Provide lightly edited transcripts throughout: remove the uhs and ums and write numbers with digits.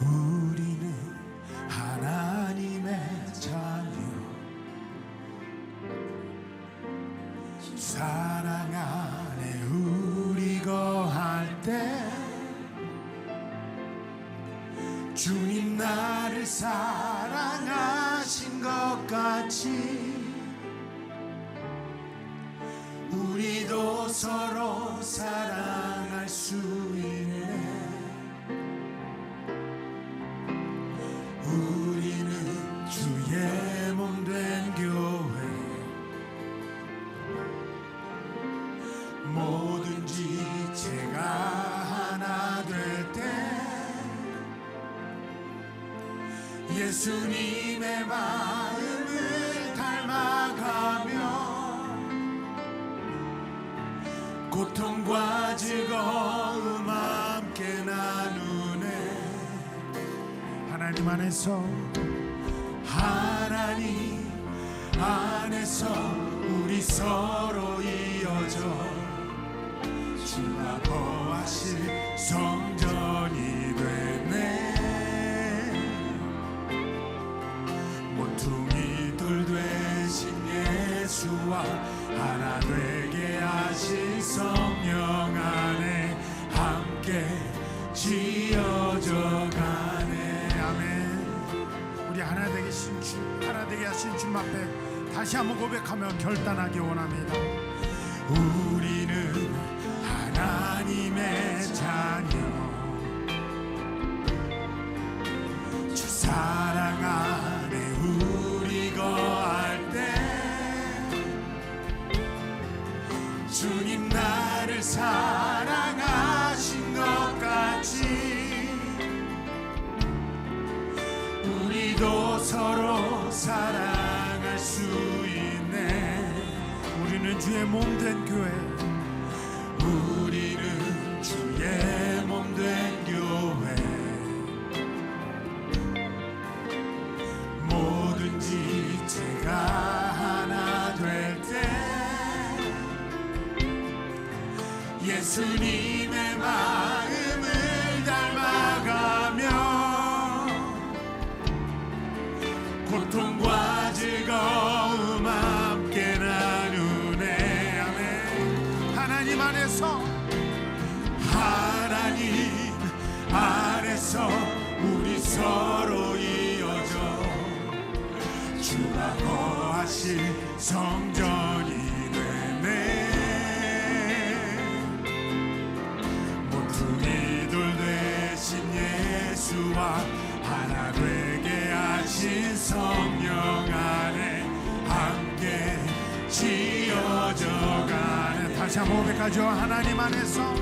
우리는 하나님의 자녀, 사랑 안에 우리 거할 때 주님 나를 사랑하신 것 같이 우리도 서로 사랑할 수 있네. 우리는 주의 몸 된 교회, 뭐든지 제가 하나 될 때 예수님의 마음을 닮아가며 고통과 즐거움 함께 나누네. 하나님 안에서, 하나님 안에서 우리 서로 이어져 주가 거하실 성전이 되네. 모퉁이 돌 되신 예수와 하나 되게 하신 성령 안에 함께 지어져 가네. 아멘. 우리 하나 되신 주, 하나 되게 하신 주님 앞에 다시 한번 고백하며 결단하기 원합니다. 우리는 하나님의 자녀, 주 사랑 안에 우리 거할 때 주님 나를 사랑하신 것 같이 우리도 서로 사랑할 수 있네. 우리는 주의 몸 된 교회, 우리는 주의 몸 된 교회, 뭐든지 제가 하나 될 때 예수님의 마음을 닮아가며 고통과 즐거움 함께 나누네. 아멘. 하나님 안에서, 하나님 안에서 우리 서로 이어져 주가 거하실 성전이 되네. 모퉁이 돌 되신 예수와 하나 되게 하신 성령 안에 함께 지어져 가는. 다시 한번 고백하죠. 하나님 안에서,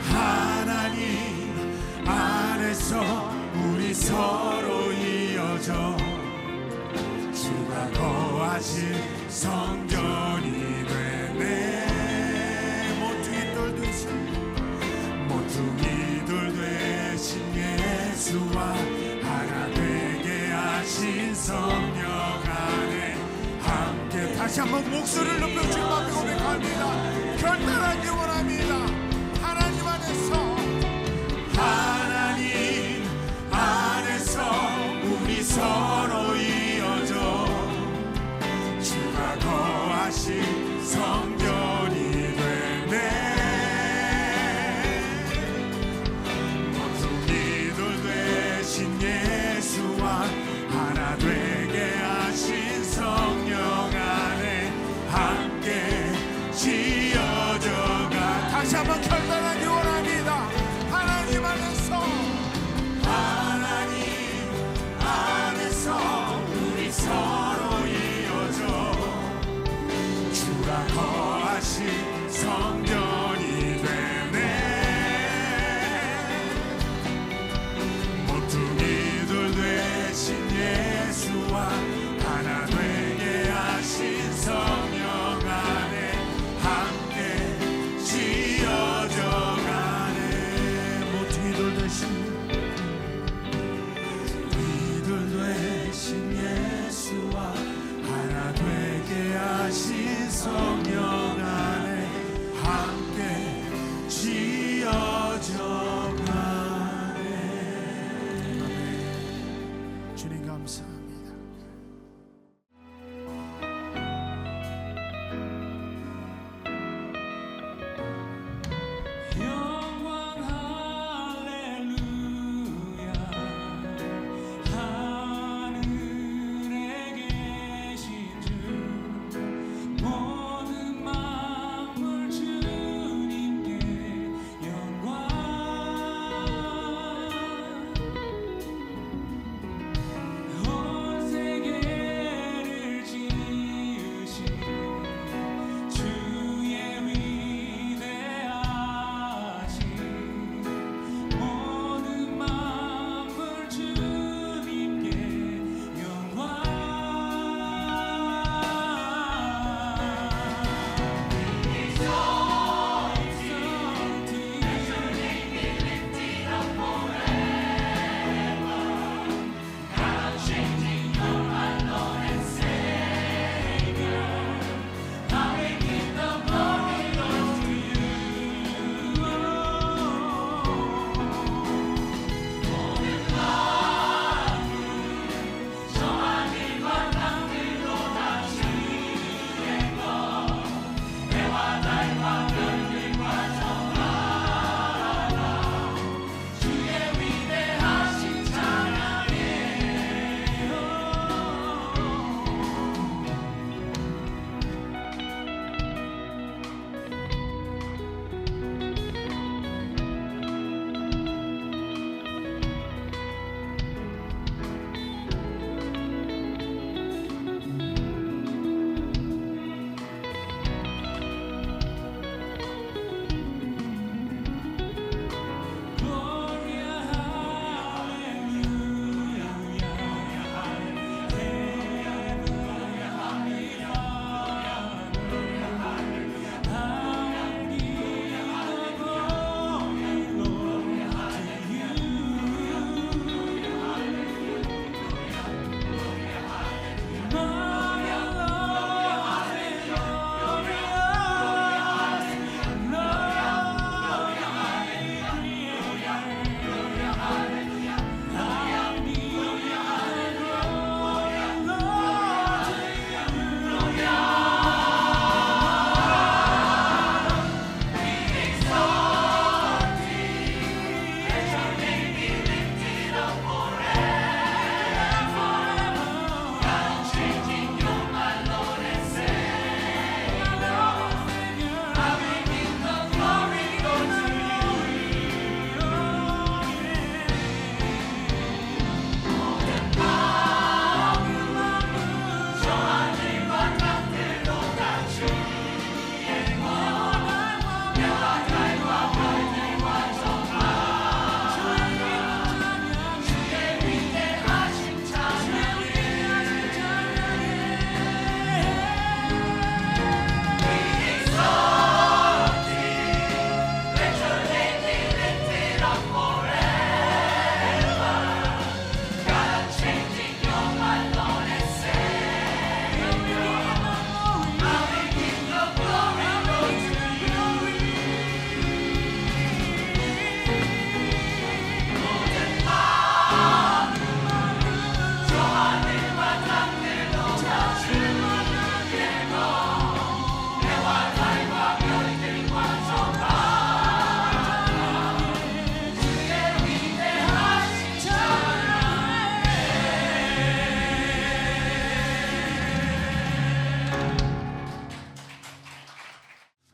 하나님 안에서 우리 서로 이어져 주가 거하실 성전이 되네. 모퉁이 돌 되신, 모퉁이 돌 되신 예수와 하나 되게 하신 성령 안에 함께. 다시 한번 목소리를 높여 주님 앞에 고백합니다. 결단하기 원합니다. 하나님 안에서, 하나님 안에서 우리 서로 이어져 주가 거하실 성전이 되네. 모퉁이 돌 되신 예수와 하나 되게 하신 성령 안에 함께 지어져가. 다시 한번 결단하기 원합니다. 하나님 안에서, 하나님 안에서 우리 서로 이어져 주가 거하신 성전이 되네. 모퉁이 돌 되신 예수와 하나 되게 하신 성령 안에 함께 지어져 가네. 모퉁이 돌 되신 예수와 하나 되게 하신 성령 안에 함께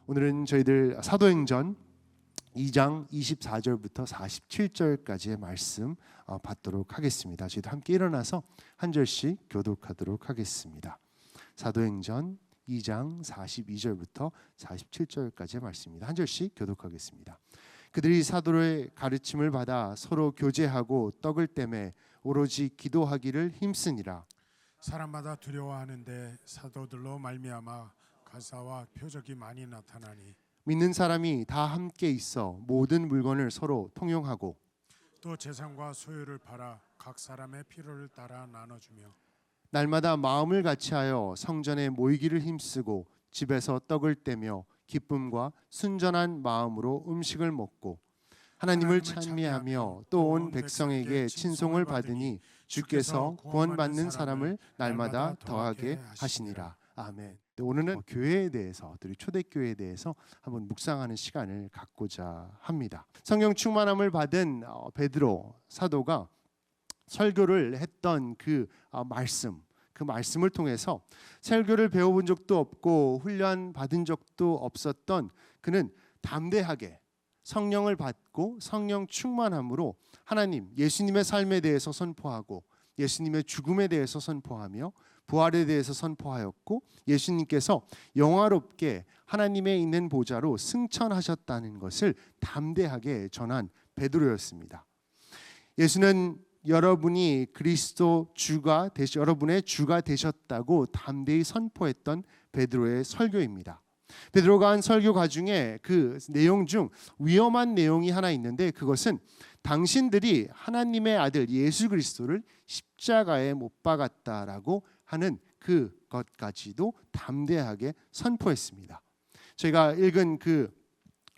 오늘은 저희들 사도행전 2장 24절부터 47절까지의 말씀 받도록 하겠습니다. 저희도 함께 일어나서 한 절씩 교독하도록 하겠습니다. 사도행전 2장 42절부터 47절까지의 말씀입니다. 한 절씩 교독하겠습니다. 그들이 사도의 가르침을 받아 서로 교제하고 떡을 떼매 오로지 기도하기를 힘쓰니라. 사람마다 두려워하는데 사도들로 말미암아 가사와 표적이 많이 나타나니 믿는 사람이 다 함께 있어 모든 물건을 서로 통용하고 또 재산과 소유를 팔아 각 사람의 필요를 따라 나눠주며 날마다 마음을 같이하여 성전에 모이기를 힘쓰고 집에서 떡을 떼며 기쁨과 순전한 마음으로 음식을 먹고 하나님을 찬미하며 또 온 백성에게 친송을 받으니 주께서 구원받는 사람을 날마다 더하게 하시니라. 아멘. 오늘은 교회에 대해서, 우리 초대교회에 대해서 한번 묵상하는 시간을 갖고자 합니다. 성령 충만함을 받은 베드로 사도가 설교를 했던 그 말씀을 통해서 설교를 배워본 적도 없고 훈련 받은 적도 없었던 그는 담대하게 성령을 받고 성령 충만함으로 하나님, 예수님의 삶에 대해서 선포하고 예수님의 죽음에 대해서 선포하며 부활에 대해서 선포하였고 예수님께서 영화롭게 하나님의 있는 보좌로 승천하셨다는 것을 담대하게 전한 베드로였습니다. 예수는 여러분이 그리스도 여러분의 주가 되셨다고 담대히 선포했던 베드로의 설교입니다. 베드로가 한 설교가 중에 그 내용 중 위험한 내용이 하나 있는데 그것은 당신들이 하나님의 아들 예수 그리스도를 십자가에 못 박았다라고 하는 그것까지도 담대하게 선포했습니다. 저희가 읽은 그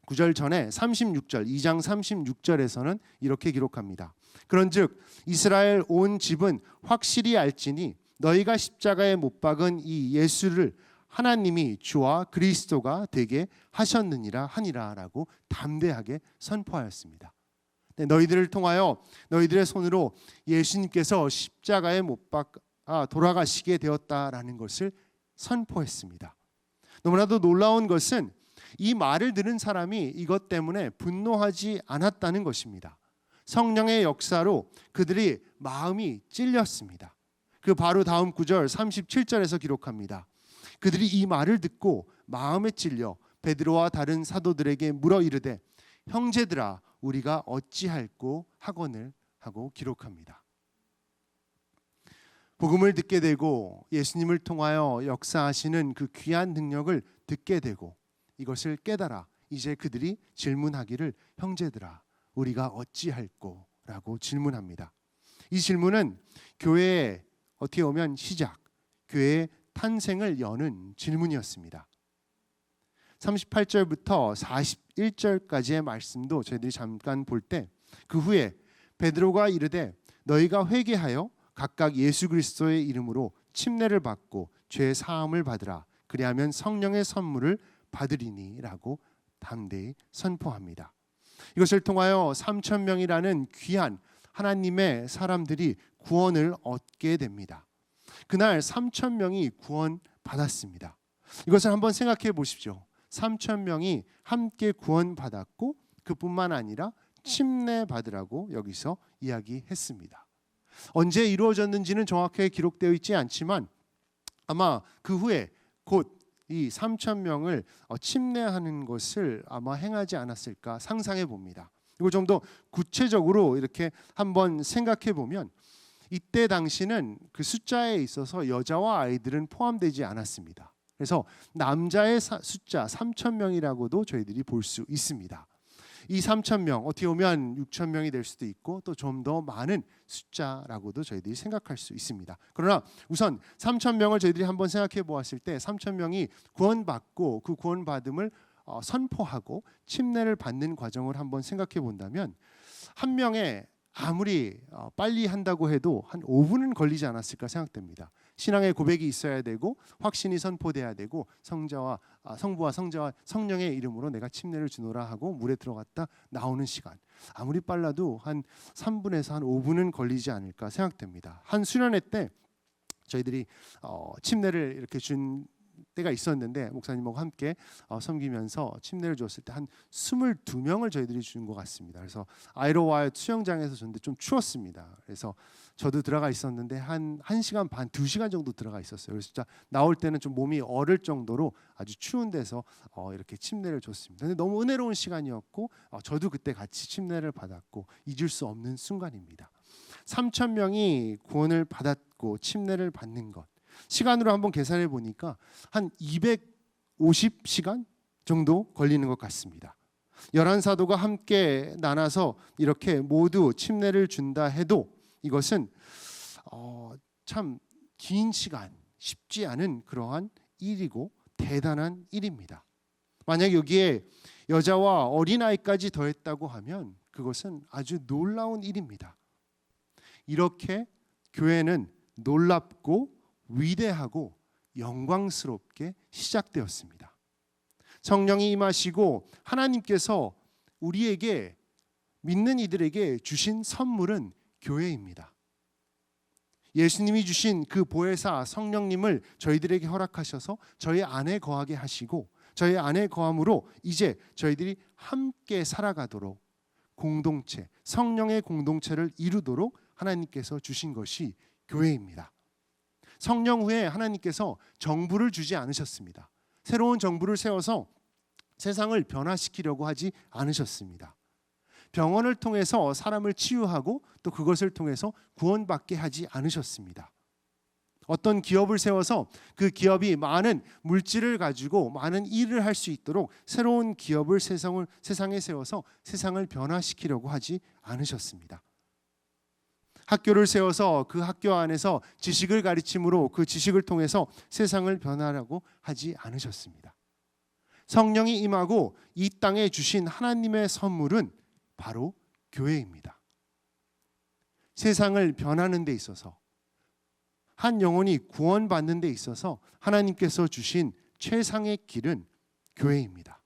9절 전에 36절, 2장 36절에서는 이렇게 기록합니다. 그런즉 이스라엘 온 집은 확실히 알지니 너희가 십자가에 못 박은 이 예수를 하나님이 주와 그리스도가 되게 하셨느니라 하니라라고 담대하게 선포하였습니다. 너희들을 통하여 너희들의 손으로 예수님께서 십자가에 못 박아 돌아가시게 되었다라는 것을 선포했습니다. 너무나도 놀라운 것은 이 말을 들은 사람이 이것 때문에 분노하지 않았다는 것입니다. 성령의 역사로 그들이 마음이 찔렸습니다. 그 바로 다음 구절 37절에서 기록합니다. 그들이 이 말을 듣고 마음에 찔려 베드로와 다른 사도들에게 물어 이르되 형제들아 우리가 어찌할꼬 하거늘 하고 기록합니다. 복음을 듣게 되고 예수님을 통하여 역사하시는 그 귀한 능력을 듣게 되고 이것을 깨달아 이제 그들이 질문하기를 형제들아 우리가 어찌할꼬 라고 질문합니다. 이 질문은 교회의 어떻게 보면 시작, 교회의 탄생을 여는 질문이었습니다. 38절부터 41절까지의 말씀도 저희들이 잠깐 볼 때 그 후에 베드로가 이르되 너희가 회개하여 각각 예수 그리스도의 이름으로 침례를 받고 죄 사함을 받으라 그리하면 성령의 선물을 받으리니라고 담대히 선포합니다. 이것을 통하여 3,000명이라는 귀한 하나님의 사람들이 구원을 얻게 됩니다. 그날 3,000명이 구원받았습니다. 이것을 한번 생각해 보십시오. 3,000명이 함께 구원받았고 그뿐만 아니라 침례받으라고 여기서 이야기했습니다. 언제 이루어졌는지는 정확하게 기록되어 있지 않지만 아마 그 후에 곧 이 3,000명을 침례하는 것을 아마 행하지 않았을까 상상해 봅니다. 이걸 좀 더 구체적으로 이렇게 한번 생각해 보면 이때 당시는 그 숫자에 있어서 여자와 아이들은 포함되지 않았습니다. 그래서 남자의 숫자 3,000명이라고도 저희들이 볼 수 있습니다. 이 3,000명 어떻게 보면 6,000명이 될 수도 있고 또 좀 더 많은 숫자라고도 저희들이 생각할 수 있습니다. 그러나 우선 3,000명을 저희들이 한번 생각해 보았을 때 3,000명이 구원받고 그 구원받음을 선포하고 침례를 받는 과정을 한번 생각해 본다면 한 명에 아무리 빨리 한다고 해도 한 5분은 걸리지 않았을까 생각됩니다. 신앙의 고백이 있어야 되고 확신이 선포돼야 되고 성부와 성자와 성령의 이름으로 내가 침례를 주노라 하고 물에 들어갔다 나오는 시간 아무리 빨라도 한 3분에서 한 5분은 걸리지 않을까 생각됩니다. 한 수련회 때 저희들이 침례를 이렇게 준 때가 있었는데 목사님하고 함께 섬기면서 침례를 주었을 때 한 22명을 저희들이 준 것 같습니다. 그래서 아이로와 수영장에서 줬는데 좀 추웠습니다. 그래서 저도 들어가 있었는데 한 1시간 반, 2시간 정도 들어가 있었어요. 그래서 진짜 나올 때는 좀 몸이 얼을 정도로 아주 추운 데서 이렇게 침례를 줬습니다. 근데 너무 은혜로운 시간이었고 저도 그때 같이 침례를 받았고 잊을 수 없는 순간입니다. 3,000명이 구원을 받았고 침례를 받는 것. 시간으로 한번 계산해 보니까 한 250시간 정도 걸리는 것 같습니다. 11사도가 함께 나눠서 이렇게 모두 침례를 준다 해도 이것은 참 긴 시간, 쉽지 않은 그러한 일이고 대단한 일입니다. 만약 여기에 여자와 어린아이까지 더했다고 하면 그것은 아주 놀라운 일입니다. 이렇게 교회는 놀랍고 위대하고 영광스럽게 시작되었습니다. 성령이 임하시고 하나님께서 우리에게 믿는 이들에게 주신 선물은 교회입니다. 예수님이 주신 그 보혜사 성령님을 저희들에게 허락하셔서 저희 안에 거하게 하시고 저희 안에 거함으로 이제 저희들이 함께 살아가도록 공동체, 성령의 공동체를 이루도록 하나님께서 주신 것이 교회입니다. 성령 후에 하나님께서 정부를 주지 않으셨습니다. 새로운 정부를 세워서 세상을 변화시키려고 하지 않으셨습니다. 병원을 통해서 사람을 치유하고 또 그것을 통해서 구원받게 하지 않으셨습니다. 어떤 기업을 세워서 그 기업이 많은 물질을 가지고 많은 일을 할 수 있도록 새로운 기업을 세상에 세워서 세상을 변화시키려고 하지 않으셨습니다. 학교를 세워서 그 학교 안에서 지식을 가르침으로 그 지식을 통해서 세상을 변화하려고 하지 않으셨습니다. 성령이 임하고 이 땅에 주신 하나님의 선물은 바로 교회입니다. 세상을 변하는 데 있어서 한 영혼이 구원받는 데 있어서 하나님께서 주신 최상의 길은 교회입니다.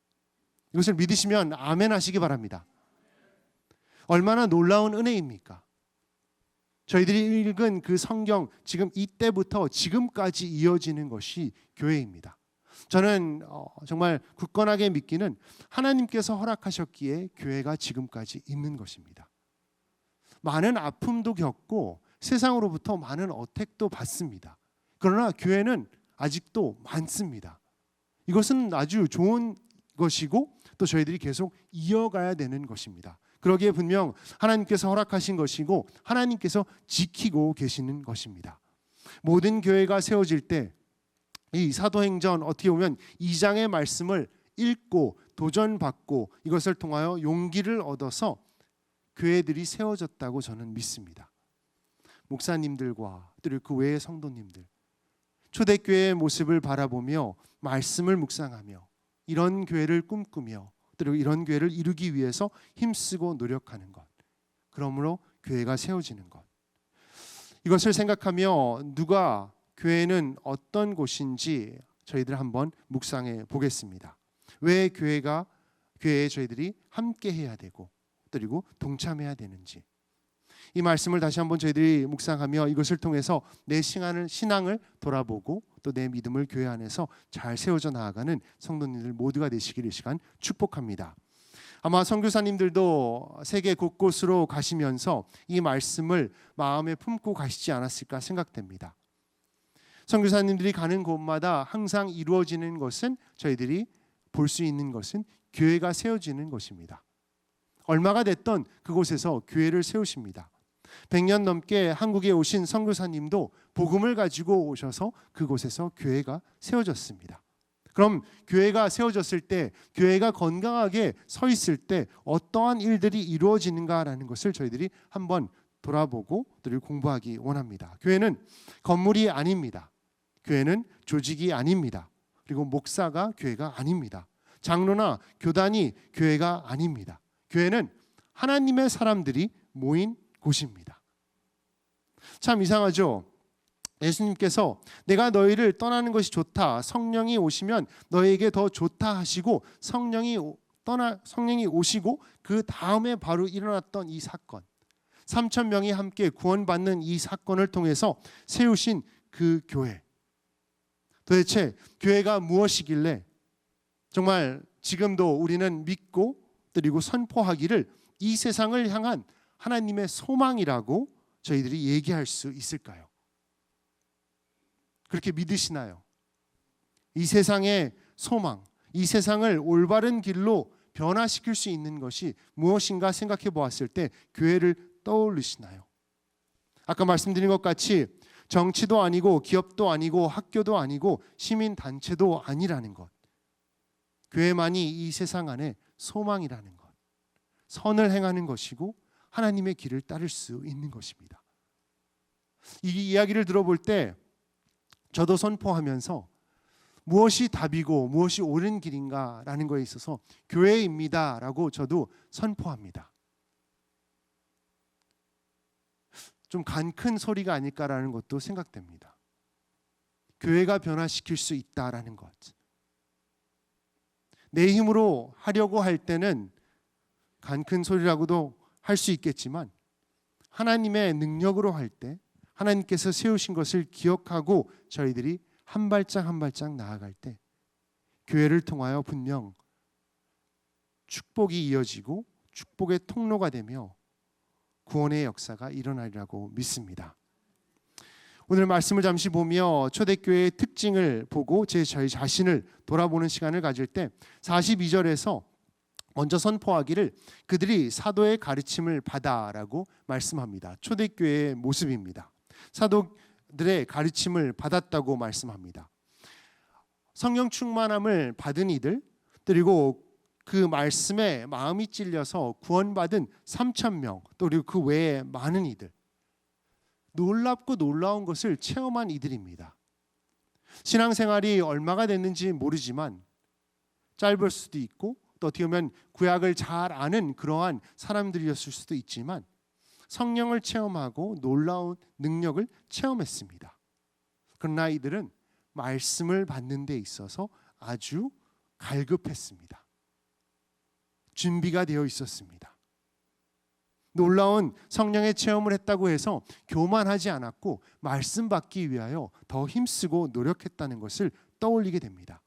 이것을 믿으시면 아멘 하시기 바랍니다. 얼마나 놀라운 은혜입니까? 저희들이 읽은 그 성경 지금 이때부터 지금까지 이어지는 것이 교회입니다. 저는 정말 굳건하게 믿기는 하나님께서 허락하셨기에 교회가 지금까지 있는 것입니다. 많은 아픔도 겪고 세상으로부터 많은 어택도 받습니다. 그러나 교회는 아직도 많습니다. 이것은 아주 좋은 것이고 또 저희들이 계속 이어가야 되는 것입니다. 그러기에 분명 하나님께서 허락하신 것이고 하나님께서 지키고 계시는 것입니다. 모든 교회가 세워질 때 이 사도행전 어떻게 보면 2장의 말씀을 읽고 도전받고 이것을 통하여 용기를 얻어서 교회들이 세워졌다고 저는 믿습니다. 목사님들과 또 그 외의 성도님들 초대교회의 모습을 바라보며 말씀을 묵상하며 이런 교회를 꿈꾸며 또 이런 교회를 이루기 위해서 힘쓰고 노력하는 것, 그러므로 교회가 세워지는 것, 이것을 생각하며 누가 교회는 어떤 곳인지 저희들 한번 묵상해 보겠습니다. 왜 교회에 저희들이 함께 해야 되고 그리고 동참해야 되는지 이 말씀을 다시 한번 저희들이 묵상하며 이것을 통해서 내 신앙을 돌아보고 또 내 믿음을 교회 안에서 잘 세워져 나아가는 성도님들 모두가 되시기를 이 시간 축복합니다. 아마 선교사님들도 세계 곳곳으로 가시면서 이 말씀을 마음에 품고 가시지 않았을까 생각됩니다. 선교사님들이 가는 곳마다 항상 이루어지는 것은 저희들이 볼 수 있는 것은 교회가 세워지는 것입니다. 얼마가 됐던 그곳에서 교회를 세우십니다. 100년 넘게 한국에 오신 선교사님도 복음을 가지고 오셔서 그곳에서 교회가 세워졌습니다. 그럼 교회가 세워졌을 때, 교회가 건강하게 서 있을 때 어떠한 일들이 이루어지는가라는 것을 저희들이 한번 돌아보고 또 공부하기 원합니다. 교회는 건물이 아닙니다. 교회는 조직이 아닙니다. 그리고 목사가 교회가 아닙니다. 장로나 교단이 교회가 아닙니다. 교회는 하나님의 사람들이 모인 곳입니다. 참 이상하죠? 예수님께서 내가 너희를 떠나는 것이 좋다, 성령이 오시면 너희에게 더 좋다 하시고 성령이 오시고 그 다음에 바로 일어났던 이 사건, 3,000명이 함께 구원받는 이 사건을 통해서 세우신 그 교회, 도대체 교회가 무엇이길래 정말 지금도 우리는 믿고 그리고 선포하기를 이 세상을 향한 하나님의 소망이라고 저희들이 얘기할 수 있을까요? 그렇게 믿으시나요? 이 세상의 소망, 이 세상을 올바른 길로 변화시킬 수 있는 것이 무엇인가 생각해 보았을 때 교회를 떠올리시나요? 아까 말씀드린 것 같이 정치도 아니고 기업도 아니고 학교도 아니고 시민단체도 아니라는 것, 교회만이 이 세상 안에 소망이라는 것, 선을 행하는 것이고 하나님의 길을 따를 수 있는 것입니다. 이 이야기를 들어볼 때 저도 선포하면서 무엇이 답이고 무엇이 옳은 길인가라는 것에 있어서 교회입니다라고 저도 선포합니다. 좀 간 큰 소리가 아닐까라는 것도 생각됩니다. 교회가 변화시킬 수 있다라는 것. 내 힘으로 하려고 할 때는 간 큰 소리라고도 할 수 있겠지만 하나님의 능력으로 할 때 하나님께서 세우신 것을 기억하고 저희들이 한 발짝 한 발짝 나아갈 때 교회를 통하여 분명 축복이 이어지고 축복의 통로가 되며 구원의 역사가 일어나리라고 믿습니다. 오늘 말씀을 잠시 보며 초대교회의 특징을 보고 저희 자신을 돌아보는 시간을 가질 때 42절에서 먼저 선포하기를 그들이 사도의 가르침을 받아라고 말씀합니다. 초대교회의 모습입니다. 사도들의 가르침을 받았다고 말씀합니다. 성령 충만함을 받은 이들, 그리고 그 말씀에 마음이 찔려서 구원받은 3,000명, 또 그리고 그 외에 많은 이들, 놀랍고 놀라운 것을 체험한 이들입니다. 신앙생활이 얼마가 됐는지 모르지만 짧을 수도 있고 또 어떻게 보면 구약을 잘 아는 그러한 사람들이었을 수도 있지만 성령을 체험하고 놀라운 능력을 체험했습니다. 그러나 이들은 말씀을 받는 데 있어서 아주 갈급했습니다. 준비가 되어 있었습니다. 놀라운 성령의 체험을 했다고 해서 교만하지 않았고 말씀 받기 위하여 더 힘쓰고 노력했다는 것을 떠올리게 됩니다.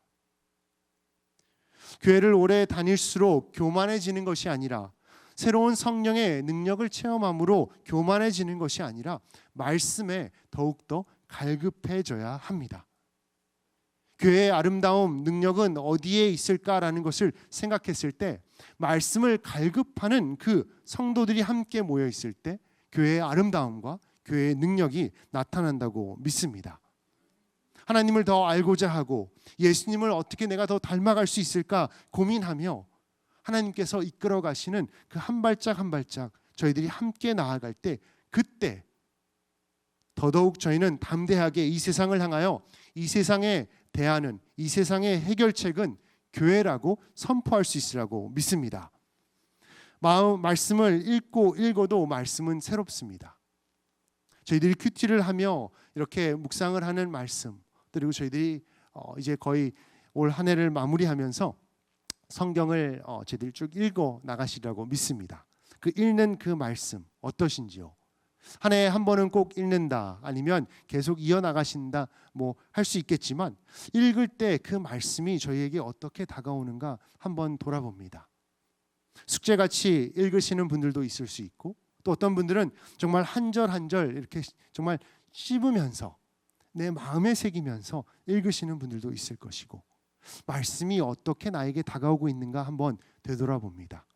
교회를 오래 다닐수록 교만해지는 것이 아니라 새로운 성령의 능력을 체험함으로 교만해지는 것이 아니라 말씀에 더욱더 갈급해져야 합니다. 교회의 아름다움, 능력은 어디에 있을까라는 것을 생각했을 때 말씀을 갈급하는 그 성도들이 함께 모여 있을 때 교회의 아름다움과 교회의 능력이 나타난다고 믿습니다. 하나님을 더 알고자 하고 예수님을 어떻게 내가 더 닮아갈 수 있을까 고민하며 하나님께서 이끌어 가시는 그 한 발짝 한 발짝 저희들이 함께 나아갈 때 그때 더더욱 저희는 담대하게 이 세상을 향하여 이 세상에 대하는 이 세상의 해결책은 교회라고 선포할 수 있으라고 믿습니다. 말씀을 읽어도 말씀은 새롭습니다. 저희들이 큐티를 하며 이렇게 묵상을 하는 말씀, 그리고 저희들이 이제 거의 올 한 해를 마무리하면서 성경을 저희들이 쭉 읽어 나가시라고 믿습니다. 그 읽는 그 말씀 어떠신지요? 한 해에 한 번은 꼭 읽는다, 아니면 계속 이어나가신다, 뭐 할 수 있겠지만 읽을 때 그 말씀이 저희에게 어떻게 다가오는가 한번 돌아봅니다. 숙제같이 읽으시는 분들도 있을 수 있고 또 어떤 분들은 정말 한 절 한 절 이렇게 정말 씹으면서 내 마음에 새기면서 읽으시는 분들도 있을 것이고 말씀이 어떻게 나에게 다가오고 있는가 한번 되돌아봅니다.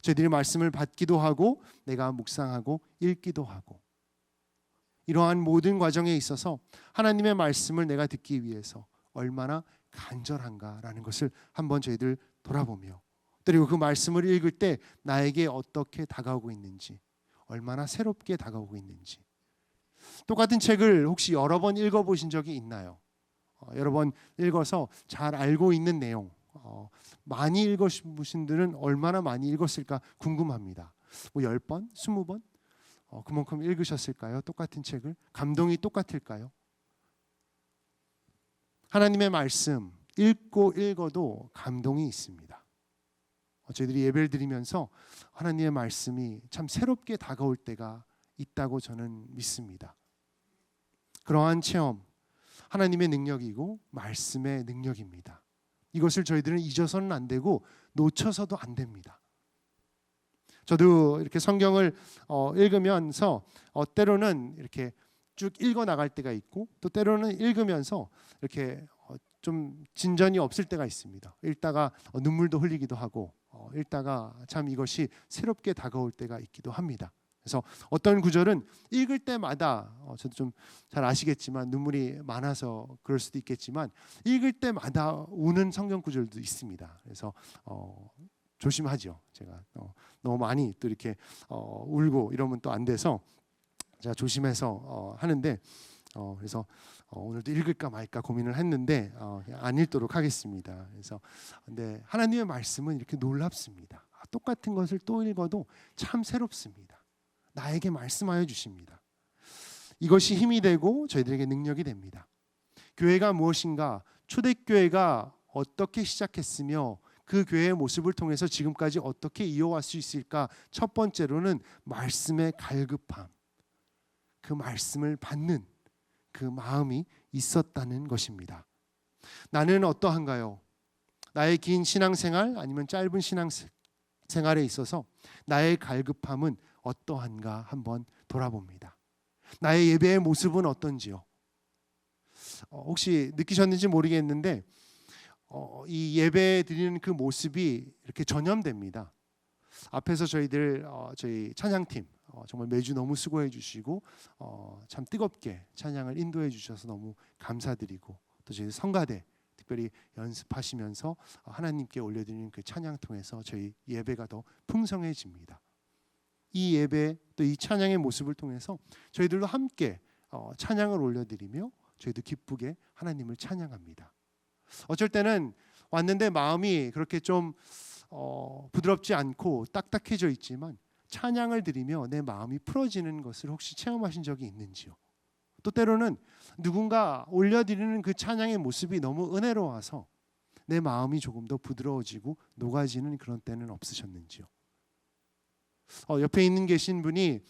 저희들이 말씀을 받기도 하고 내가 묵상하고 읽기도 하고 이러한 모든 과정에 있어서 하나님의 말씀을 내가 듣기 위해서 얼마나 간절한가라는 것을 한번 저희들 돌아보며 그리고 그 말씀을 읽을 때 나에게 어떻게 다가오고 있는지 얼마나 새롭게 다가오고 있는지 똑같은 책을 혹시 여러 번 읽어보신 적이 있나요? 여러 번 읽어서 잘 알고 있는 내용 많이 읽으신 분들은 얼마나 많이 읽었을까 궁금합니다. 뭐 10번? 20번? 그만큼 읽으셨을까요? 똑같은 책을? 감동이 똑같을까요? 하나님의 말씀 읽고 읽어도 감동이 있습니다. 저희들이 예배를 드리면서 하나님의 말씀이 참 새롭게 다가올 때가 있다고 저는 믿습니다. 그러한 체험, 하나님의 능력이고 말씀의 능력입니다. 이것을 저희들은 잊어서는 안 되고 놓쳐서도 안 됩니다. 저도 이렇게 성경을 읽으면서 때로는 이렇게 쭉 읽어 나갈 때가 있고 또 때로는 읽으면서 이렇게 좀 진전이 없을 때가 있습니다. 읽다가 눈물도 흘리기도 하고 읽다가 참 이것이 새롭게 다가올 때가 있기도 합니다. 그래서 어떤 구절은 읽을 때마다 저도 좀 잘 아시겠지만 눈물이 많아서 그럴 수도 있겠지만 읽을 때마다 우는 성경 구절도 있습니다. 그래서 조심하죠. 제가 너무 많이 또 이렇게 울고 이러면 또 안 돼서 제가 조심해서 하는데 그래서 오늘도 읽을까 말까 고민을 했는데 안 읽도록 하겠습니다. 그래서 근데 하나님의 말씀은 이렇게 놀랍습니다. 똑같은 것을 또 읽어도 참 새롭습니다. 나에게 말씀하여 주십니다. 이것이 힘이 되고 저희들에게 능력이 됩니다. 교회가 무엇인가, 초대교회가 어떻게 시작했으며 그 교회의 모습을 통해서 지금까지 어떻게 이어갈 수 있을까? 첫 번째로는 말씀의 갈급함, 그 말씀을 받는 그 마음이 있었다는 것입니다. 나는 어떠한가요? 나의 긴 신앙생활 아니면 짧은 신앙생활에 있어서 나의 갈급함은 어떠한가 한번 돌아봅니다. 나의 예배의 모습은 어떤지요? 혹시 느끼셨는지 모르겠는데 이 예배 드리는 그 모습이 이렇게 전염됩니다. 앞에서 저희 찬양팀 정말 매주 너무 수고해 주시고 참 뜨겁게 찬양을 인도해 주셔서 너무 감사드리고 또 저희 성가대 특별히 연습하시면서 하나님께 올려드리는 그 찬양 통해서 저희 예배가 더 풍성해집니다. 이 예배 또 이 찬양의 모습을 통해서 저희들도 함께 찬양을 올려드리며 저희도 기쁘게 하나님을 찬양합니다. 어쩔 때는 왔는데 마음이 그렇게 좀 부드럽지 않고 딱딱해져 있지만 찬양을 드리며 내 마음이 풀어지는 것을 혹시 체험하신 적이 있는지요? 또 때로는 누군가 올려드리는 그 찬양의 모습이 너무 은혜로워서 내 마음이 조금 더 부드러워지고 녹아지는 그런 때는 없으셨는지요? 옆에 있는 계신 분이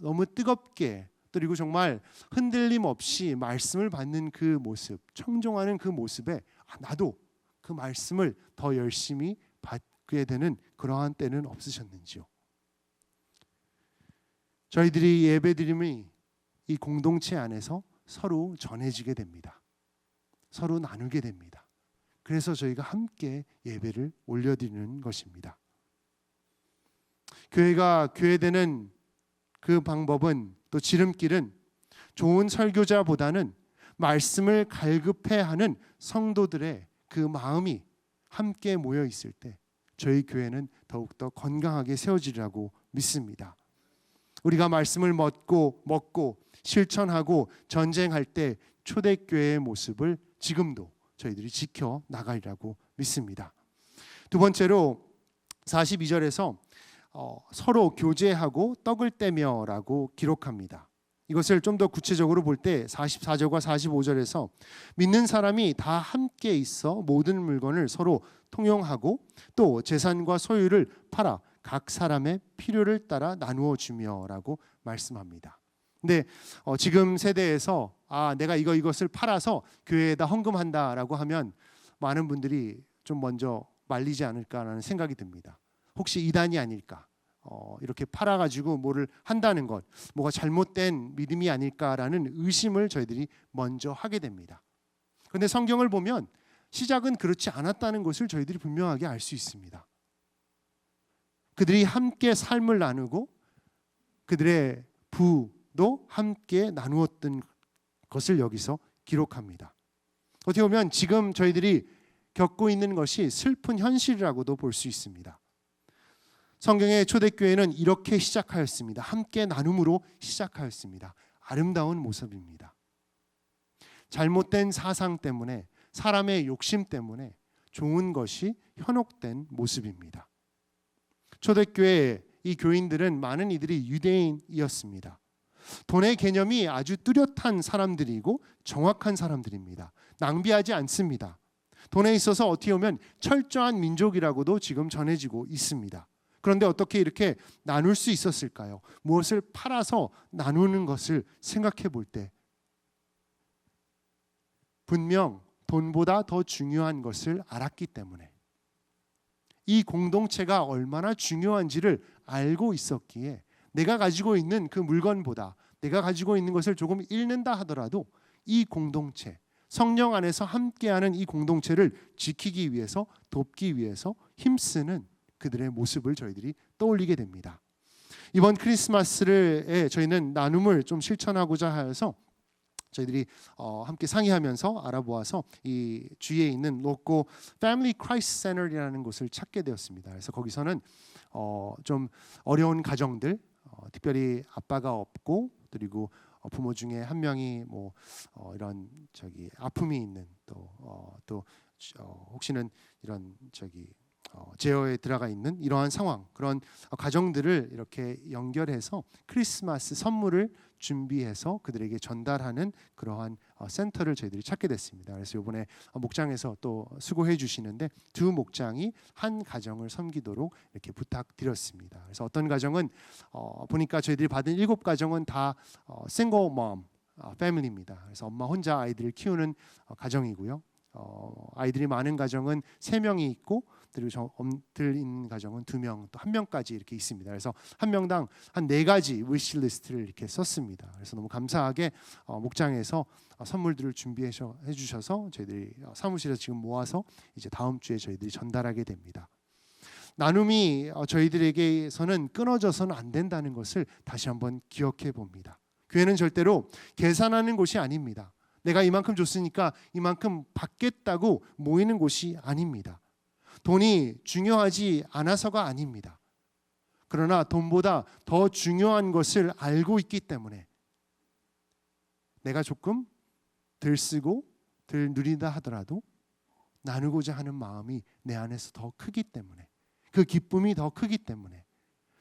너무 뜨겁게 그리고 정말 흔들림 없이 말씀을 받는 그 모습, 청종하는 그 모습에 나도 그 말씀을 더 열심히 받게 되는 그러한 때는 없으셨는지요? 저희들이 예배드림이 이 공동체 안에서 서로 전해지게 됩니다. 서로 나누게 됩니다. 그래서 저희가 함께 예배를 올려드리는 것입니다. 교회가 교회되는 그 방법은 또 지름길은 좋은 설교자보다는 말씀을 갈급해하는 성도들의 그 마음이 함께 모여 있을 때 저희 교회는 더욱더 건강하게 세워지리라고 믿습니다. 우리가 말씀을 먹고 실천하고 전쟁할 때 초대교회의 모습을 지금도 저희들이 지켜 나가리라고 믿습니다. 두 번째로 42절에서 서로 교제하고 떡을 떼며라고 기록합니다. 이것을 좀 더 구체적으로 볼 때 44절과 45절에서 믿는 사람이 다 함께 있어 모든 물건을 서로 통용하고 또 재산과 소유를 팔아 각 사람의 필요를 따라 나누어 주며라고 말씀합니다. 근데 지금 세대에서 내가 이것을 팔아서 교회에다 헌금한다라고 하면 많은 분들이 좀 먼저 말리지 않을까라는 생각이 듭니다. 혹시 이단이 아닐까? 이렇게 팔아가지고 뭐를 한다는 것, 뭐가 잘못된 믿음이 아닐까라는 의심을 저희들이 먼저 하게 됩니다. 그런데 성경을 보면 시작은 그렇지 않았다는 것을 저희들이 분명하게 알 수 있습니다. 그들이 함께 삶을 나누고 그들의 부도 함께 나누었던 것을 여기서 기록합니다. 어떻게 보면 지금 저희들이 겪고 있는 것이 슬픈 현실이라고도 볼 수 있습니다. 성경의 초대교회는 이렇게 시작하였습니다. 함께 나눔으로 시작하였습니다. 아름다운 모습입니다. 잘못된 사상 때문에 사람의 욕심 때문에 좋은 것이 현혹된 모습입니다. 초대교회의 이 교인들은 많은 이들이 유대인이었습니다. 돈의 개념이 아주 뚜렷한 사람들이고 정확한 사람들입니다. 낭비하지 않습니다. 돈에 있어서 어떻게 보면 철저한 민족이라고도 지금 전해지고 있습니다. 그런데 어떻게 이렇게 나눌 수 있었을까요? 무엇을 팔아서 나누는 것을 생각해 볼 때 분명 돈보다 더 중요한 것을 알았기 때문에, 이 공동체가 얼마나 중요한지를 알고 있었기에 내가 가지고 있는 그 물건보다 내가 가지고 있는 것을 조금 잃는다 하더라도 이 공동체, 성령 안에서 함께하는 이 공동체를 지키기 위해서, 돕기 위해서 힘쓰는 그들의 모습을 저희들이 떠올리게 됩니다. 이번 크리스마스에 저희는 나눔을 좀 실천하고자 해서 저희들이 함께 상의하면서 알아보아서 이 주위에 있는 로코 패밀리 크라이시스 센터라는 곳을 찾게 되었습니다. 그래서 거기서는 좀 어려운 가정들, 특별히 아빠가 없고 그리고 부모 중에 한 명이 뭐 이런 아픔이 있는 또 혹시는 이런 제어에 들어가 있는 이러한 상황, 그런 가정들을 이렇게 연결해서 크리스마스 선물을 준비해서 그들에게 전달하는 그러한 센터를 저희들이 찾게 됐습니다. 그래서 이번에 목장에서 또 수고해 주시는데 두 목장이 한 가정을 섬기도록 이렇게 부탁드렸습니다. 그래서 어떤 가정은 보니까 저희들이 받은 7가정은 다 싱글 멈 패밀리입니다. 그래서 엄마 혼자 아이들을 키우는 가정이고요. 아이들이 많은 가정은 3명이 있고 그리고 엄들 있는 가정은 2명, 또 1명까지 이렇게 있습니다. 그래서 한 명당 한 4가지 위시리스트를 이렇게 썼습니다. 그래서 너무 감사하게 목장에서 선물들을 준비해 주셔서 저희들이 사무실에서 지금 모아서 이제 다음 주에 저희들이 전달하게 됩니다. 나눔이 저희들에게서는 끊어져서는 안 된다는 것을 다시 한번 기억해 봅니다. 교회는 절대로 계산하는 곳이 아닙니다. 내가 이만큼 줬으니까 이만큼 받겠다고 모이는 곳이 아닙니다. 돈이 중요하지 않아서가 아닙니다. 그러나 돈보다 더 중요한 것을 알고 있기 때문에 내가 조금 덜 쓰고 덜 누리다 하더라도 나누고자 하는 마음이 내 안에서 더 크기 때문에, 그 기쁨이 더 크기 때문에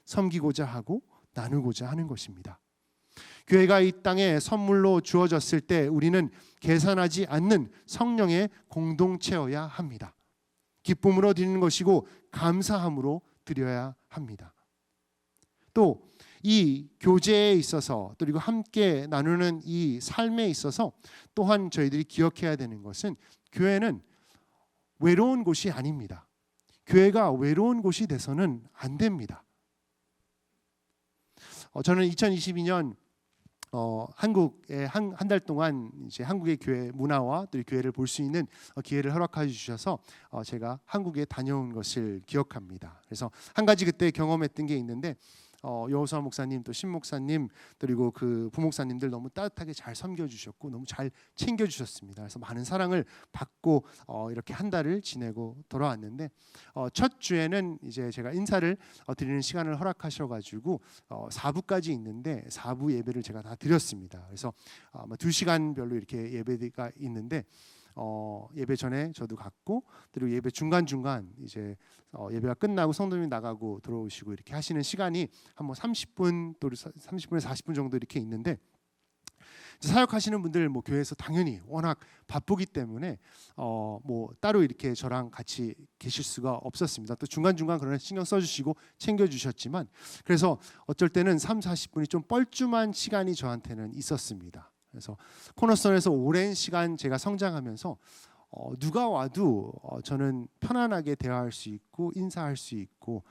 섬기고자 하고 나누고자 하는 것입니다. 교회가 이 땅에 선물로 주어졌을 때 우리는 계산하지 않는 성령의 공동체여야 합니다. 기쁨으로 드리는 것이고 감사함으로 드려야 합니다. 또 이 교제에 있어서 그리고 함께 나누는 이 삶에 있어서 또한 저희들이 기억해야 되는 것은 교회는 외로운 곳이 아닙니다. 교회가 외로운 곳이 돼서는 안 됩니다. 저는 2022년 한국에 한 달 동안 이제 한국의 교회 문화와 또 교회를 볼 수 있는 기회를 허락해 주셔서 제가 한국에 다녀온 것을 기억합니다. 그래서 한 가지 그때 경험했던 게 있는데 여호수아 목사님 또 신 목사님 그리고 그 부목사님들 너무 따뜻하게 잘 섬겨주셨고 너무 잘 챙겨주셨습니다. 그래서 많은 사랑을 받고 이렇게 한 달을 지내고 돌아왔는데 첫 주에는 이제 제가 인사를 드리는 시간을 허락하셔가지고 4부까지 있는데 4부 예배를 제가 다 드렸습니다. 그래서 아마 2시간별로 이렇게 예배가 있는데 예배 전에 저도 갔고 그리고 예배 중간 이제 예배가 끝나고 성도님이 나가고 들어오시고 이렇게 하시는 시간이 한 뭐 30분 또 30분에서 40분 정도 이렇게 있는데 사역하시는 분들 뭐 교회에서 당연히 워낙 바쁘기 때문에 뭐 따로 이렇게 저랑 같이 계실 수가 없었습니다. 또 중간중간 그런 신경 써주시고 챙겨주셨지만 그래서 어쩔 때는 30-40분이 좀 뻘쭘한 시간이 저한테는 있었습니다. 그래서 코너스톤에서 오랜 시간 제가 성장하면서 누가 와도 저는 편안하게 대화할 수 있고 인사할 수 있고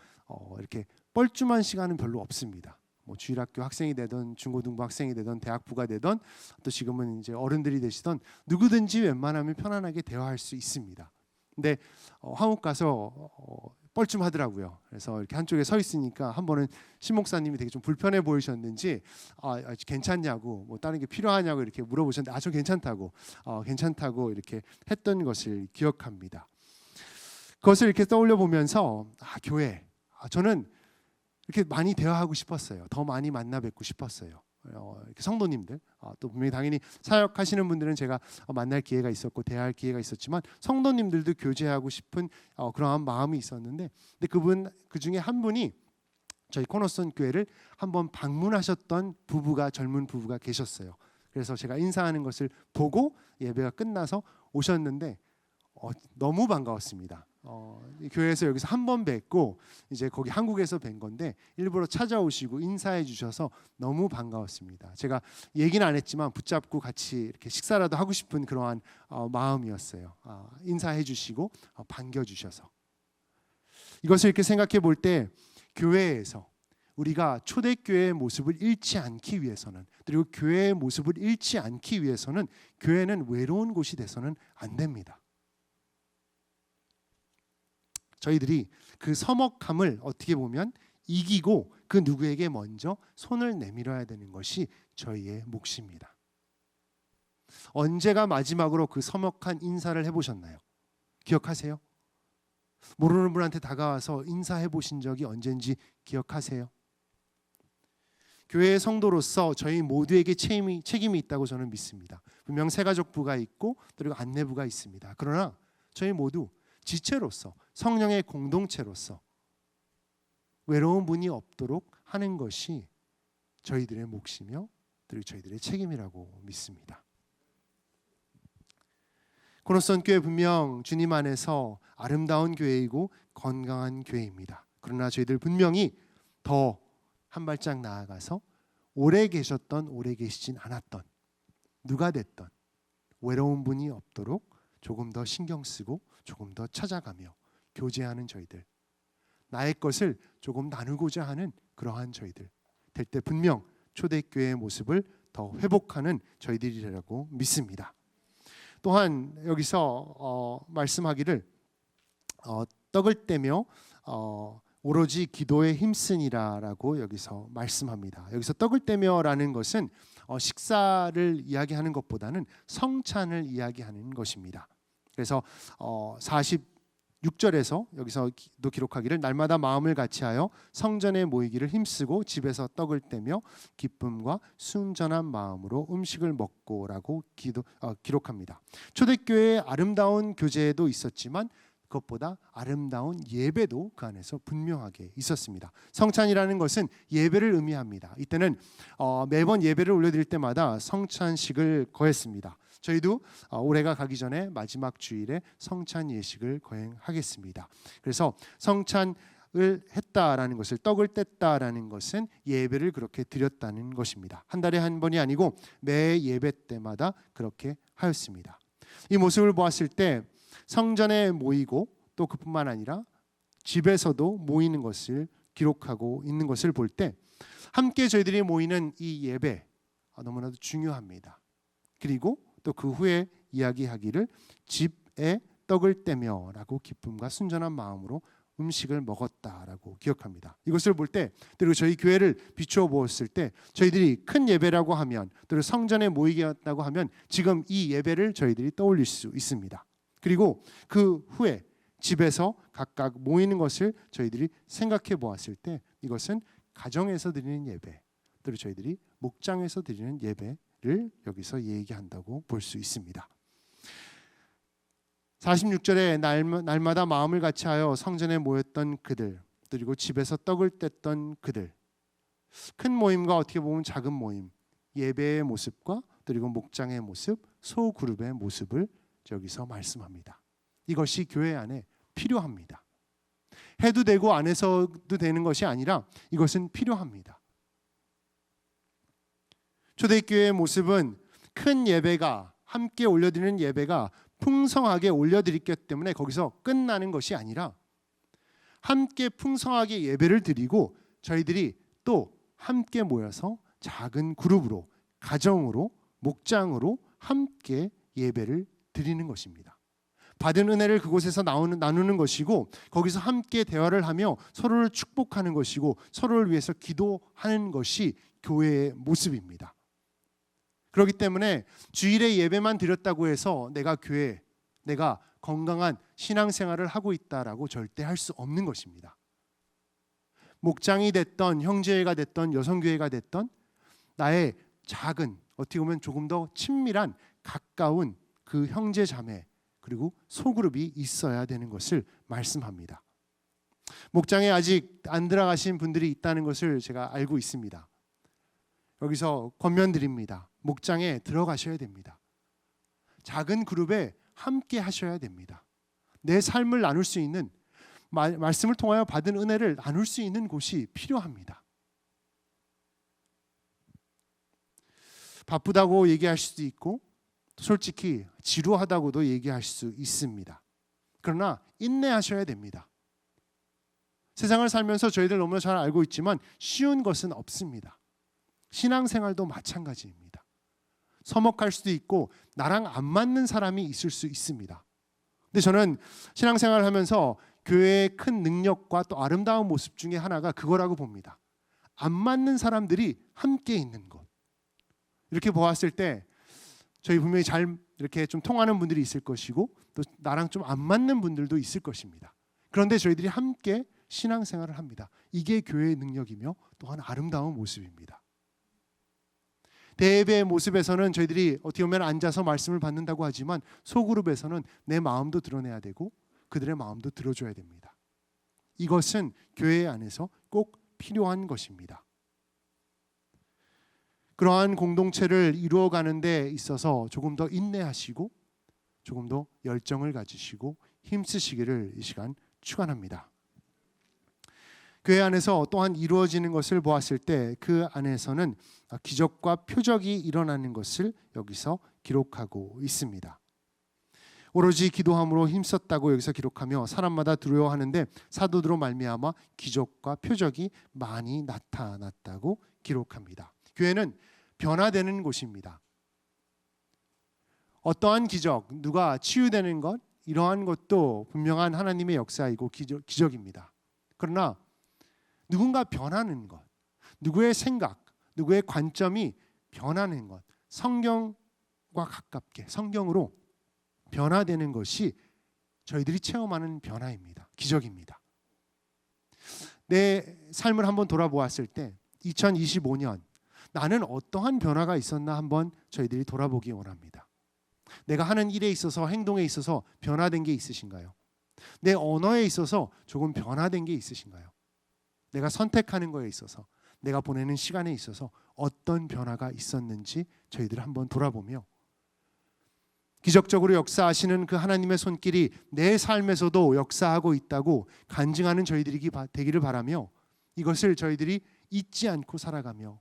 이렇게 뻘쭘한 시간은 별로 없습니다. 뭐 주일학교 학생이 되던 중고등부 학생이 되던 대학부가 되던 또 지금은 이제 어른들이 되시던 누구든지 웬만하면 편안하게 대화할 수 있습니다. 근데 한국 가서 뻘쭘하더라고요. 그래서 이렇게 한쪽에 서 있으니까 한 번은 신 목사님이 되게 좀 불편해 보이셨는지 괜찮냐고 뭐 다른 게 필요하냐고 이렇게 물어보셨는데 저 괜찮다고 이렇게 했던 것을 기억합니다. 그것을 이렇게 떠올려 보면서 교회 저는 이렇게 많이 대화하고 싶었어요. 더 많이 만나 뵙고 싶었어요. 이렇게 성도님들 또 분명히 당연히 사역하시는 분들은 제가 만날 기회가 있었고 대화할 기회가 있었지만 성도님들도 교제하고 싶은 그러한 마음이 있었는데 근데 그 중에 한 분이 저희 코너스톤 교회를 한번 방문하셨던 젊은 부부가 계셨어요. 그래서 제가 인사하는 것을 보고 예배가 끝나서 오셨는데 너무 반가웠습니다. 교회에서 여기서 한 번 뵙고 이제 거기 한국에서 뵌 건데 일부러 찾아오시고 인사해 주셔서 너무 반가웠습니다. 제가 얘기는 안 했지만 붙잡고 같이 이렇게 식사라도 하고 싶은 그러한 마음이었어요. 인사해 주시고 반겨 주셔서 이것을 이렇게 생각해 볼 때 교회에서 우리가 초대교회의 모습을 잃지 않기 위해서는 그리고 교회의 모습을 잃지 않기 위해서는 교회는 외로운 곳이 돼서는 안 됩니다. 저희들이 그 서먹함을 어떻게 보면 이기고 그 누구에게 먼저 손을 내밀어야 되는 것이 저희의 몫입니다. 언제가 마지막으로 그 서먹한 인사를 해보셨나요? 기억하세요? 모르는 분한테 다가와서 인사해 보신 적이 언젠지 기억하세요? 교회의 성도로서 저희 모두에게 책임이 있다고 저는 믿습니다. 분명 새가족부가 있고 그리고 안내부가 있습니다. 그러나 저희 모두 지체로서 성령의 공동체로서 외로운 분이 없도록 하는 것이 저희들의 몫이며 그리고 저희들의 책임이라고 믿습니다. 코너스온 교회 분명 주님 안에서 아름다운 교회이고 건강한 교회입니다. 그러나 저희들 분명히 더 한 발짝 나아가서 오래 계셨던 오래 계시진 않았던 누가 됐던 외로운 분이 없도록 조금 더 신경 쓰고 조금 더 찾아가며 교제하는 저희들, 나의 것을 조금 나누고자 하는 그러한 저희들 될 때 분명 초대교회의 모습을 더 회복하는 저희들이라고 믿습니다. 또한 여기서 말씀하기를 떡을 떼며 오로지 기도에 힘쓰니라라고 여기서 말씀합니다. 여기서 떡을 떼며라는 것은 식사를 이야기하는 것보다는 성찬을 이야기하는 것입니다. 그래서 46절에서 여기서도 기록하기를 날마다 마음을 같이하여 성전에 모이기를 힘쓰고 집에서 떡을 떼며 기쁨과 순전한 마음으로 음식을 먹고라고 기록합니다. 초대교회의 아름다운 교제도 있었지만 그것보다 아름다운 예배도 그 안에서 분명하게 있었습니다. 성찬이라는 것은 예배를 의미합니다. 이때는 매번 예배를 올려드릴 때마다 성찬식을 거했습니다. 저희도 올해가 가기 전에 마지막 주일에 성찬 예식을 거행하겠습니다. 그래서 성찬을 했다라는 것을 떡을 뗐다라는 것은 예배를 그렇게 드렸다는 것입니다. 한 달에 한 번이 아니고 매 예배 때마다 그렇게 하였습니다. 이 모습을 보았을 때 성전에 모이고 또 그뿐만 아니라 집에서도 모이는 것을 기록하고 있는 것을 볼 때 함께 저희들이 모이는 이 예배 너무나도 중요합니다. 그리고 또 그 후에 이야기하기를 집에 떡을 떼며라고 기쁨과 순전한 마음으로 음식을 먹었다라고 기억합니다. 이것을 볼 때 그리고 저희 교회를 비추어 보았을 때 저희들이 큰 예배라고 하면 또 성전에 모이겠다고 하면 지금 이 예배를 저희들이 떠올릴 수 있습니다. 그리고 그 후에 집에서 각각 모이는 것을 저희들이 생각해 보았을 때 이것은 가정에서 드리는 예배, 또 저희들이 목장에서 드리는 예배를 여기서 얘기한다고 볼 수 있습니다. 46절에 날마다 마음을 같이하여 성전에 모였던 그들, 그리고 집에서 떡을 뗐던 그들, 큰 모임과 어떻게 보면 작은 모임, 예배의 모습과 그리고 목장의 모습, 소그룹의 모습을 여기서 말씀합니다. 이것이 교회 안에 필요합니다. 해도 되고 안 해서도 되는 것이 아니라 이것은 필요합니다. 초대교회의 모습은 큰 예배가 함께 올려드리는 예배가 풍성하게 올려드렸기 때문에 거기서 끝나는 것이 아니라 함께 풍성하게 예배를 드리고 저희들이 또 함께 모여서 작은 그룹으로 가정으로 목장으로 함께 예배를 드리는 것입니다. 받은 은혜를 그곳에서 나누는 것이고 거기서 함께 대화를 하며 서로를 축복하는 것이고 서로를 위해서 기도하는 것이 교회의 모습입니다. 그렇기 때문에 주일에 예배만 드렸다고 해서 내가 건강한 신앙생활을 하고 있다라고 절대 할 수 없는 것입니다. 목장이 됐던 형제회가 됐던 여성교회가 됐던 나의 작은 어떻게 보면 조금 더 친밀한 가까운 그 형제 자매 그리고 소그룹이 있어야 되는 것을 말씀합니다. 목장에 아직 안 들어가신 분들이 있다는 것을 제가 알고 있습니다. 여기서 권면드립니다. 목장에 들어가셔야 됩니다. 작은 그룹에 함께 하셔야 됩니다. 내 삶을 나눌 수 있는, 말씀을 통하여 받은 은혜를 나눌 수 있는 곳이 필요합니다. 바쁘다고 얘기할 수도 있고 솔직히 지루하다고도 얘기할 수 있습니다. 그러나 인내하셔야 됩니다. 세상을 살면서 저희들 너무나 잘 알고 있지만 쉬운 것은 없습니다. 신앙생활도 마찬가지입니다. 서먹할 수도 있고 나랑 안 맞는 사람이 있을 수 있습니다. 근데 저는 신앙생활을 하면서 교회의 큰 능력과 또 아름다운 모습 중에 하나가 그거라고 봅니다. 안 맞는 사람들이 함께 있는 것. 이렇게 보았을 때 저희 분명히 잘 이렇게 좀 통하는 분들이 있을 것이고 또 나랑 좀 안 맞는 분들도 있을 것입니다. 그런데 저희들이 함께 신앙생활을 합니다. 이게 교회의 능력이며 또한 아름다운 모습입니다. 대예배의 모습에서는 저희들이 어떻게 보면 앉아서 말씀을 받는다고 하지만 소그룹에서는 내 마음도 드러내야 되고 그들의 마음도 들어줘야 됩니다. 이것은 교회 안에서 꼭 필요한 것입니다. 그러한 공동체를 이루어가는 데 있어서 조금 더 인내하시고 조금 더 열정을 가지시고 힘쓰시기를 이 시간 축원합니다. 교회 안에서 또한 이루어지는 것을 보았을 때 그 안에서는 기적과 표적이 일어나는 것을 여기서 기록하고 있습니다. 오로지 기도함으로 힘썼다고 여기서 기록하며 사람마다 두려워하는데 사도들로 말미암아 기적과 표적이 많이 나타났다고 기록합니다. 교회는 변화되는 곳입니다. 어떠한 기적, 누가 치유되는 것, 이러한 것도 분명한 하나님의 역사이고 기적입니다. 그러나 누군가 변하는 것, 누구의 생각, 누구의 관점이 변하는 것, 성경과 가깝게 성경으로 변화되는 것이 저희들이 체험하는 변화입니다. 기적입니다. 내 삶을 한번 돌아보았을 때 2025년 나는 어떠한 변화가 있었나 한번 저희들이 돌아보기 원합니다. 내가 하는 일에 있어서 행동에 있어서 변화된 게 있으신가요? 내 언어에 있어서 조금 변화된 게 있으신가요? 내가 선택하는 거에 있어서 내가 보내는 시간에 있어서 어떤 변화가 있었는지 저희들 한번 돌아보며 기적적으로 역사하시는 그 하나님의 손길이 내 삶에서도 역사하고 있다고 간증하는 저희들이 되기를 바라며 이것을 저희들이 잊지 않고 살아가며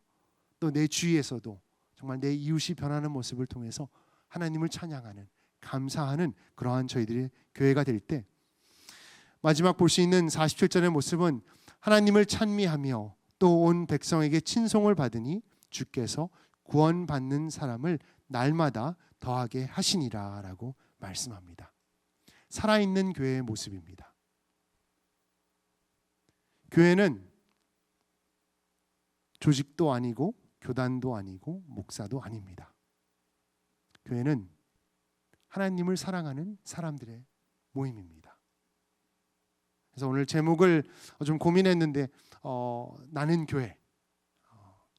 또 내 주위에서도 정말 내 이웃이 변하는 모습을 통해서 하나님을 찬양하는 감사하는 그러한 저희들의 교회가 될 때 마지막 볼 수 있는 47절의 모습은 하나님을 찬미하며 또 온 백성에게 친송을 받으니 주께서 구원받는 사람을 날마다 더하게 하시니라 라고 말씀합니다. 살아있는 교회의 모습입니다. 교회는 조직도 아니고 교단도 아니고 목사도 아닙니다. 교회는 하나님을 사랑하는 사람들의 모임입니다. 그래서 오늘 제목을 좀 고민했는데 나는 교회,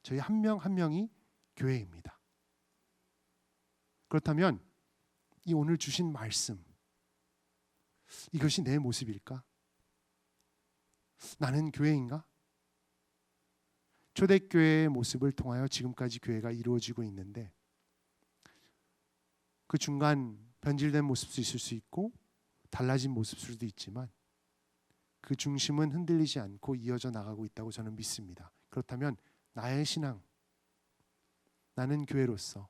저희 한 명 한 명이 교회입니다. 그렇다면 이 오늘 주신 말씀 이것이 내 모습일까? 나는 교회인가? 초대교회의 모습을 통하여 지금까지 교회가 이루어지고 있는데 그 중간 변질된 모습도 있을 수 있고 달라진 모습들도 있지만 그 중심은 흔들리지 않고 이어져 나가고 있다고 저는 믿습니다. 그렇다면 나의 신앙, 나는 교회로서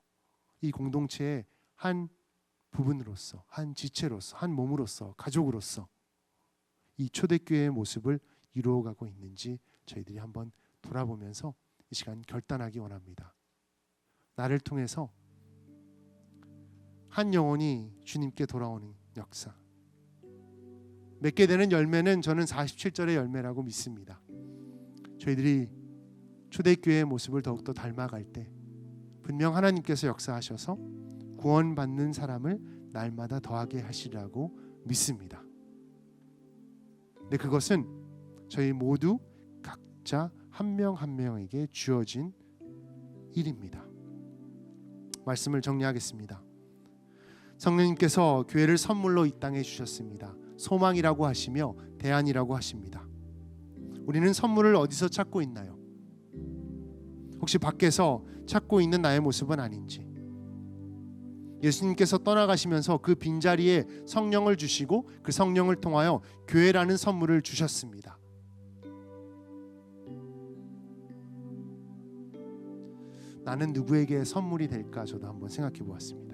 이 공동체의 한 부분으로서, 한 지체로서, 한 몸으로서, 가족으로서 이 초대교회의 모습을 이루어가고 있는지 저희들이 한번 돌아보면서 이 시간 결단하기 원합니다. 나를 통해서 한 영혼이 주님께 돌아오는 역사, 맺게 되는 열매는 저는 47절의 열매라고 믿습니다. 저희들이 초대교회의 모습을 더욱더 닮아갈 때 분명 하나님께서 역사하셔서 구원받는 사람을 날마다 더하게 하시라고 믿습니다. 근데 그것은 저희 모두 각자 한 명 한 명에게 주어진 일입니다. 말씀을 정리하겠습니다. 성령님께서 교회를 선물로 이 땅에 주셨습니다. 소망이라고 하시며 대안이라고 하십니다. 우리는 선물을 어디서 찾고 있나요? 혹시 밖에서 찾고 있는 나의 모습은 아닌지, 예수님께서 떠나가시면서 그 빈자리에 성령을 주시고 그 성령을 통하여 교회라는 선물을 주셨습니다. 나는 누구에게 선물이 될까 저도 한번 생각해 보았습니다.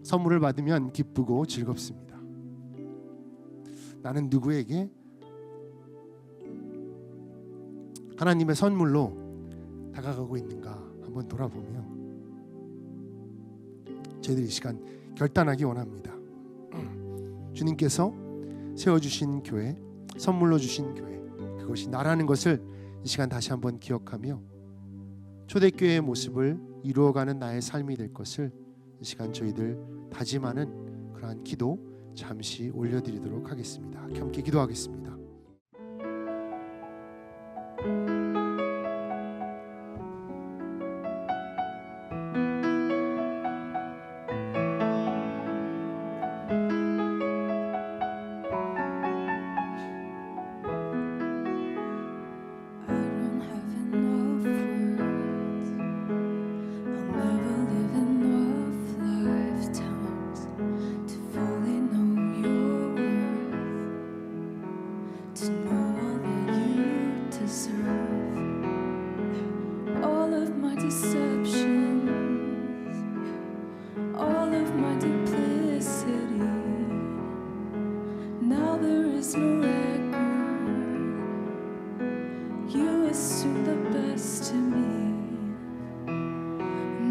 선물을 받으면 기쁘고 즐겁습니다. 나는 누구에게 하나님의 선물로 다가가고 있는가 한번 돌아보며 저희들이 이 시간 결단하기 원합니다. 주님께서 세워주신 교회, 선물로 주신 교회, 그것이 나라는 것을 이 시간 다시 한번 기억하며 초대교회의 모습을 이루어가는 나의 삶이 될 것을 이 시간 저희들 다짐하는 그러한 기도 잠시 올려드리도록 하겠습니다. 함께 기도하겠습니다.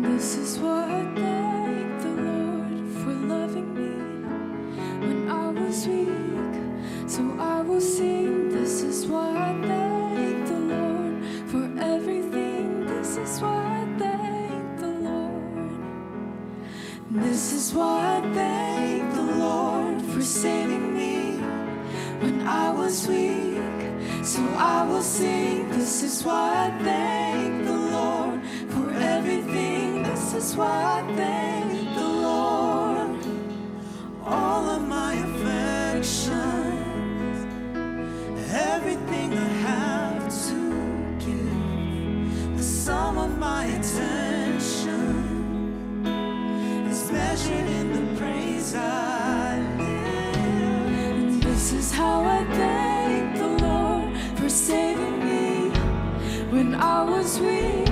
This is why I thank the Lord for loving me when I was weak. So I will sing. This is why I thank the Lord for everything. This is why I thank the Lord. This is why I thank the Lord for saving me when I was weak. So I will sing. This is why I thank the Lord for everything. This is why I thank the Lord. All of my affections, everything I have to give, the sum of my attention is measured in the praise I live. And this is how I thank the Lord for saving me when I was weak.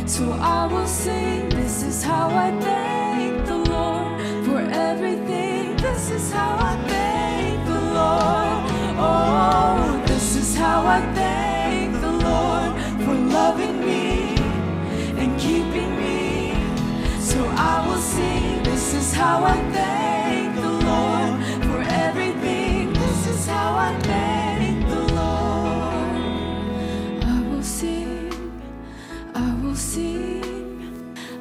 So I will sing. This is how I thank the Lord for everything. This is how I thank the Lord. Oh, this is how I thank the Lord for loving me and keeping me. So I will sing. This is how I thank the Lord for everything. This is how I thank the Lord. I will sing. I will sing,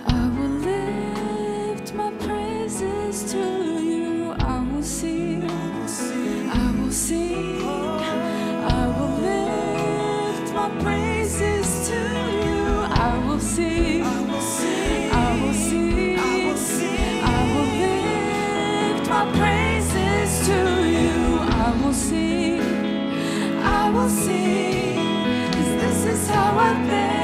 I will lift my praises to you. I will sing, I will sing, I will lift my praises to you. I will sing, I will sing, I will sing, I will lift my praises to you. I will sing, 'cause this is how I thank.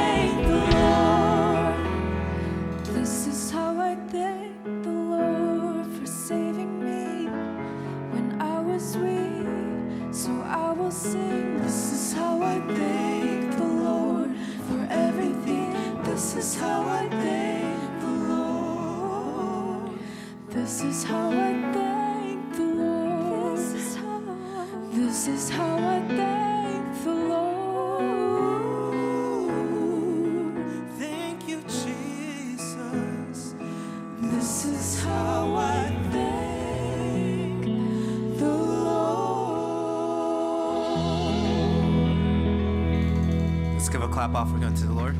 This is how I thank the Lord for saving me when I was weak. So I will sing. This is how I thank the Lord for everything. This is how I thank the Lord. This is how I thank the Lord. This is how I thank the Lord. This is how I thank the Lord. Let's give a clap offering unto the Lord.